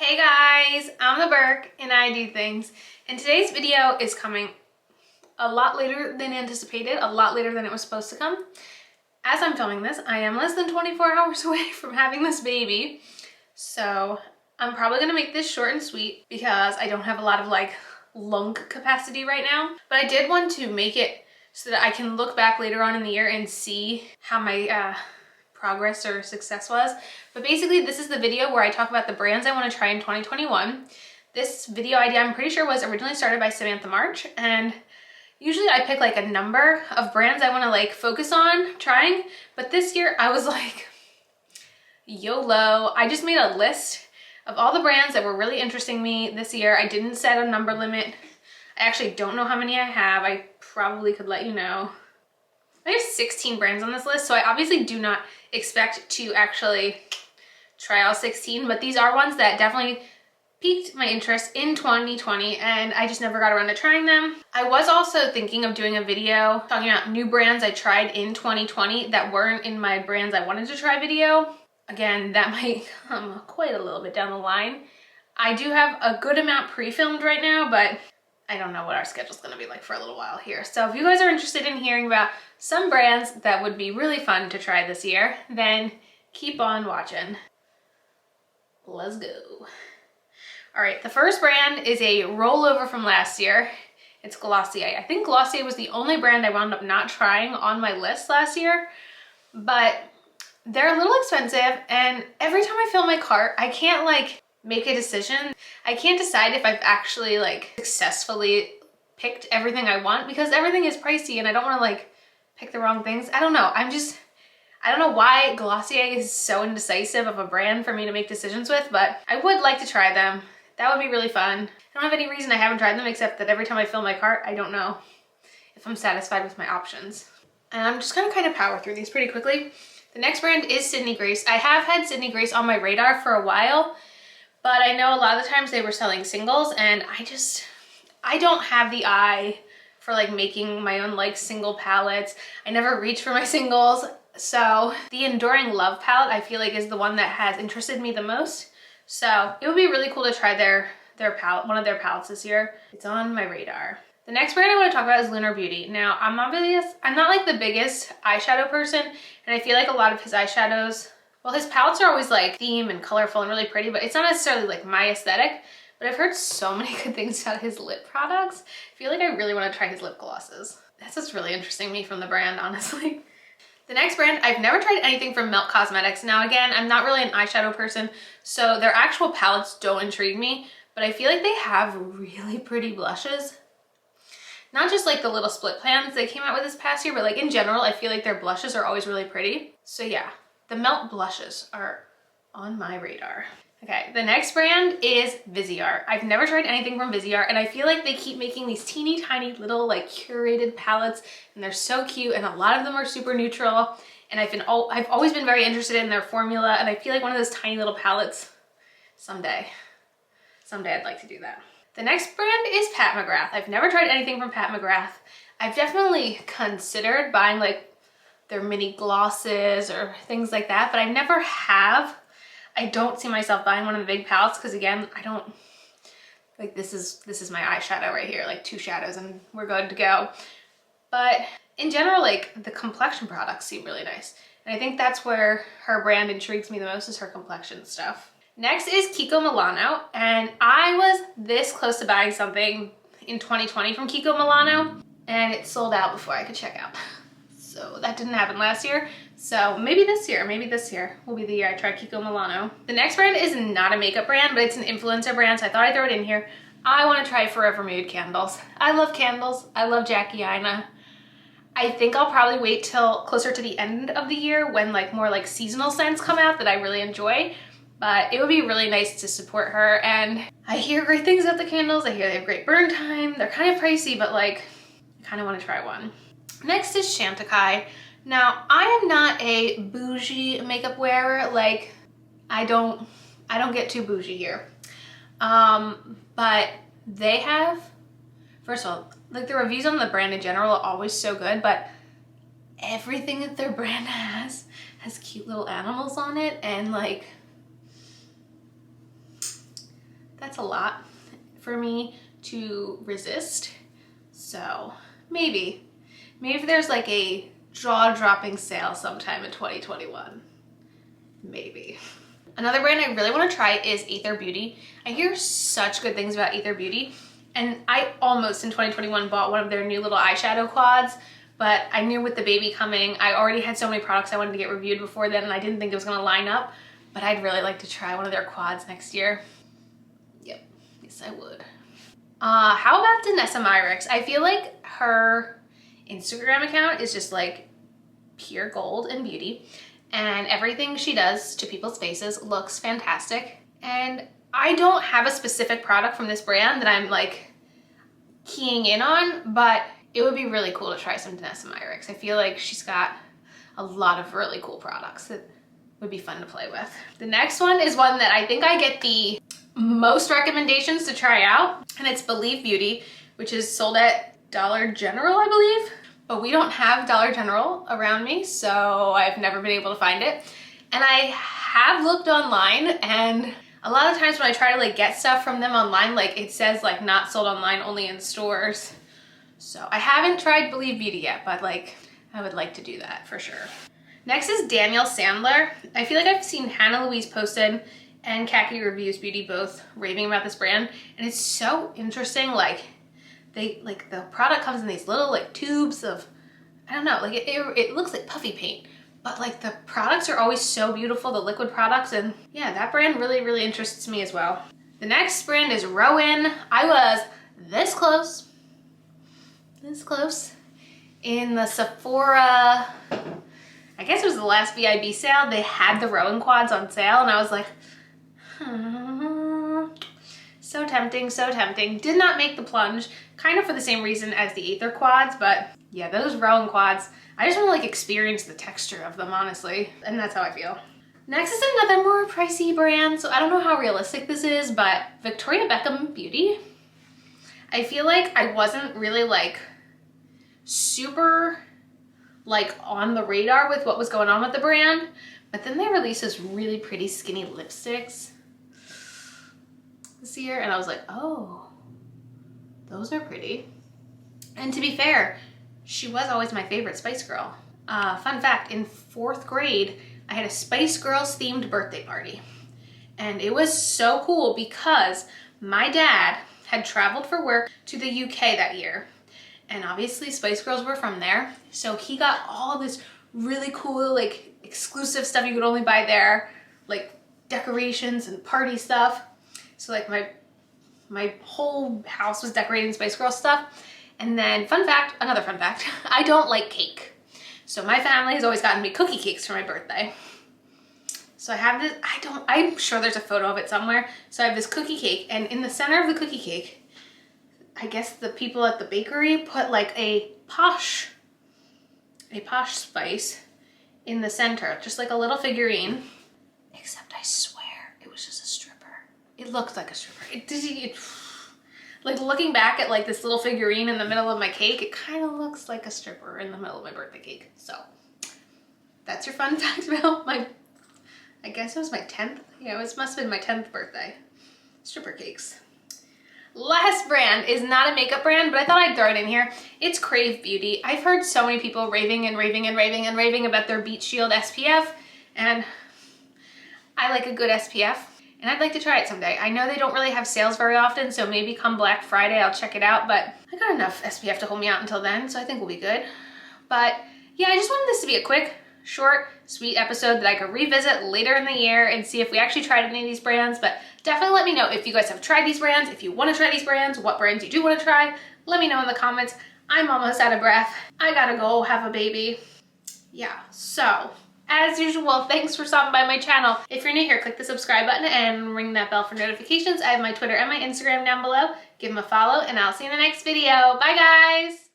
Hey guys, I'm the Burke and I do things. And today's video is coming a lot later than anticipated, a lot later than it was supposed to come. As I'm filming this, I am less than 24 hours away from having this baby. So I'm probably gonna make this short and sweet because I don't have a lot of lung capacity right now. But I did want to make it so that I can look back later on in the year and see how my progress or success was. But basically this is the video where I talk about the brands I want to try in 2021. This video idea I'm pretty sure was originally started by Samantha March, and usually I pick like a number of brands I want to focus on trying, but this year I was like YOLO. I just made a list of all the brands that were really interesting me this year. I didn't set a number limit. I actually don't know how many I have. I probably could let you know. I have 16 brands on this list, so I obviously do not expect to actually try all 16, but these are ones that definitely piqued my interest in 2020 and I just never got around to trying them. I was also thinking of doing a video talking about new brands I tried in 2020 that weren't in my brands I wanted to try video. Again, that might come quite a little bit down the line. I do have a good amount pre-filmed right now, but I don't know what our schedule's gonna be like for a little while here. So if you guys are interested in hearing about some brands that would be really fun to try this year, then keep on watching. Let's go. All right, the first brand is a rollover from last year. It's Glossier. I think Glossier was the only brand I wound up not trying on my list last year, but they're a little expensive and every time I fill my cart, I can't make a decision. I can't decide if I've actually successfully picked everything I want because everything is pricey and I don't want to pick the wrong things. I don't know. I don't know why Glossier is so indecisive of a brand for me to make decisions with, but I would like to try them. That would be really fun. I don't have any reason I haven't tried them except that every time I fill my cart, I don't know if I'm satisfied with my options. And I'm just gonna kind of power through these pretty quickly. The next brand is Sydney Grace. I have had Sydney Grace on my radar for a while, but I know a lot of the times they were selling singles and I don't have the eye for making my own single palettes. I never reach for my singles. So the Enduring Love palette I feel is the one that has interested me the most. So it would be really cool to try their palette, one of their palettes this year. It's on my radar. The next brand I want to talk about is Lunar Beauty. Now I'm not the biggest eyeshadow person, and I feel a lot of his eyeshadows, well, his palettes are always theme and colorful and really pretty, but it's not necessarily my aesthetic. But I've heard so many good things about his lip products. I feel I really want to try his lip glosses. That's what's really interesting me from the brand, honestly. The next brand, I've never tried anything from Milk Cosmetics. Now again, I'm not really an eyeshadow person, so their actual palettes don't intrigue me, but I feel they have really pretty blushes. Not just the little split pans they came out with this past year, but in general, I feel their blushes are always really pretty. So yeah, the Melt blushes are on my radar. Okay, the next brand is Viseart. I've never tried anything from Viseart, and I feel they keep making these teeny tiny little curated palettes, and they're so cute, and a lot of them are super neutral, and I've always been very interested in their formula, and I feel one of those tiny little palettes, someday I'd like to do that. The next brand is Pat McGrath. I've never tried anything from Pat McGrath. I've definitely considered buying their mini glosses or things like that, but I never have. I don't see myself buying one of the big palettes because again, I don't, this is my eyeshadow right here, 2 shadows and we're good to go. But in general, the complexion products seem really nice. And I think that's where her brand intrigues me the most, is her complexion stuff. Next is Kiko Milano, and I was this close to buying something in 2020 from Kiko Milano and it sold out before I could check out. So that didn't happen last year. So maybe this year will be the year I try Kiko Milano. The next brand is not a makeup brand, but it's an influencer brand, so I thought I'd throw it in here. I want to try Forever Mood candles. I love candles. I love Jackie Aina. I think I'll probably wait till closer to the end of the year when more seasonal scents come out that I really enjoy. But it would be really nice to support her, and I hear great things about the candles. I hear they have great burn time. They're kind of pricey, but I kind of want to try one. Next is Chantecaille. Now, I am not a bougie makeup wearer. I don't get too bougie here. But they have, first of all, the reviews on the brand in general are always so good, but everything that their brand has cute little animals on it, and That's a lot for me to resist. So maybe if there's like a jaw-dropping sale sometime in 2021, maybe. Another brand I really want to try is Aether Beauty. I hear such good things about Aether Beauty, and I almost in 2021 bought one of their new little eyeshadow quads, but I knew with the baby coming, I already had so many products I wanted to get reviewed before then, and I didn't think it was going to line up, but I'd really like to try one of their quads next year. Yep, yes I would. How about Danessa Myricks? I feel like her Instagram account is just like pure gold and beauty, and everything she does to people's faces looks fantastic. And I don't have a specific product from this brand that I'm like keying in on, but it would be really cool to try some Danessa Myricks. I feel like she's got a lot of really cool products that would be fun to play with. The next one is one that I think I get the most recommendations to try out, and it's Believe Beauty, which is sold at Dollar General, I believe. But we don't have Dollar General around me, so I've never been able to find it. And I have looked online, and a lot of times when I try to like get stuff from them online, like it says like not sold online, only in stores. So I haven't tried Believe Beauty yet, but like I would like to do that for sure. Next is Danielle Sandler. I feel like I've seen Hannah Louise posted and Khaki Reviews Beauty both raving about this brand, and it's so interesting. Like the product comes in these little like tubes of, I don't know, like it looks like puffy paint, but like the products are always so beautiful, the liquid products, and yeah, that brand really interests me as well. The next brand is Rowan. I was this close in the Sephora, I guess it was the last VIB sale. They had the Rowan quads on sale, and I was like, so tempting, so tempting. Did not make the plunge, kind of for the same reason as the Aether quads, but yeah, those Rowan quads, I just want to like experience the texture of them, honestly, and that's how I feel. Next is another more pricey brand, so I don't know how realistic this is, but Victoria Beckham Beauty. I feel like I wasn't really like super like on the radar with what was going on with the brand, but then they released this really pretty skinny lipsticks this year, and I was like, oh, those are pretty. And to be fair, she was always my favorite Spice Girl. Fun fact, in 4th grade, I had a Spice Girls themed birthday party. And it was so cool because my dad had traveled for work to the UK that year. And obviously Spice Girls were from there. So he got all this really cool, like exclusive stuff you could only buy there, like decorations and party stuff. So like my whole house was decorated in Spice Girls stuff. And then another fun fact, I don't like cake. So my family has always gotten me cookie cakes for my birthday. So I have this, I'm sure there's a photo of it somewhere. So I have this cookie cake, and in the center of the cookie cake, I guess the people at the bakery put like a posh spice in the center, just like a little figurine. Except I swear it was just a stripper. It looked like a stripper. Like looking back at like this little figurine in the middle of my cake, it kind of looks like a stripper in the middle of my birthday cake. So that's your fun fact about I guess it was my 10th. Yeah, it must have been my 10th birthday. Stripper cakes. Last brand is not a makeup brand, but I thought I'd throw it in here. It's Crave Beauty. I've heard so many people raving about their Beach Shield SPF, and I like a good SPF, and I'd like to try it someday. I know they don't really have sales very often, so maybe come Black Friday I'll check it out, but I got enough SPF to hold me out until then, so I think we'll be good. But yeah, I just wanted this to be a quick, short, sweet episode that I could revisit later in the year and see if we actually tried any of these brands. But definitely let me know if you guys have tried these brands, if you want to try these brands, what brands you do want to try. Let me know in the comments. I'm almost out of breath. I gotta go have a baby. Yeah, so as usual, thanks for stopping by my channel. If you're new here, click the subscribe button and ring that bell for notifications. I have my Twitter and my Instagram down below. Give them a follow, and I'll see you in the next video. Bye, guys!